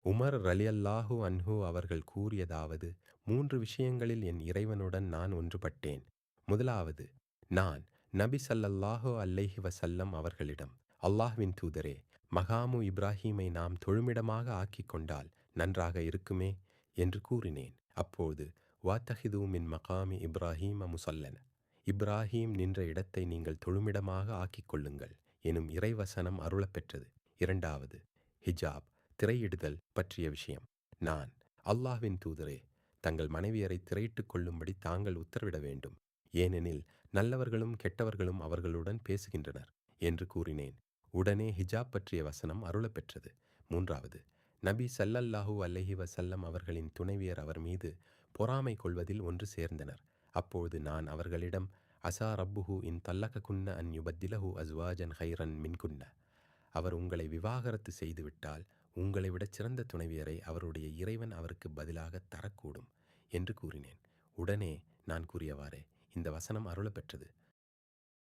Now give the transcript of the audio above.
Umar ரலியல்லாஹு அன்ஹு அவர்கள் கூறியதாவது, 3 விஷயங்களில் என் இறைவனுடன் நான் ஒன்றுபட்டேன். முதலாவது, நான் நபி ஸல்லல்லாஹு அலைஹி வஸல்லம் அவர்களிடம், அல்லாஹ்வின் தூதரே, மகாமு இப்ராஹீமை நாம் தொழுமிடமாக ஆக்கிக் கொண்டால் நன்றாக இருக்குமே என்று கூறினேன். அப்போது வாத்தஹிது மின் மகாமி இப்ராஹீம முஸல்லன, இப்ராஹீம் நின்ற இடத்தை நீங்கள் தொழுமிடமாக ஆக்கிக் கொள்ளுங்கள் எனும் இறைவசனம் அருளப்பெற்றது. இரண்டாவது, ஹிஜாப் திரையிடுதல் பற்றிய விஷயம். நான், அல்லாஹ்வின் தூதரே, தங்கள் மனைவியரை திரையிட்டுக் கொள்ளும்படி தாங்கள் உத்தரவிட வேண்டும். ஏனெனில் நல்லவர்களும் கெட்டவர்களும் அவர்களுடன் பேசுகின்றனர் என்று கூறினேன். உடனே ஹிஜாப் பற்றிய வசனம் அருளப்பெற்றது. மூன்றாவது, நபி ஸல்லல்லாஹு அலைஹி வஸல்லம் அவர்களின் துணைவியர் அவர் மீது பொறாமை கொள்வதில் ஒன்று சேர்ந்தனர். அப்பொழுது நான் அவர்களிடம், அசா ரப்புஹு இன் தல்லககுன்ன அன் யுபத்திலஹு அஸ்வாஜன் ஹைரன் மின்குன்ன, அவர் உங்களை விவாகரத்து செய்துவிட்டால் உங்களை விட சிறந்த துணைவியரை அவருடைய இறைவன் அவருக்கு பதிலாக தரக்கூடும் என்று கூறினேன். உடனே நான் கூறியவாறே இந்த வசனம் அருளப்பெற்றது.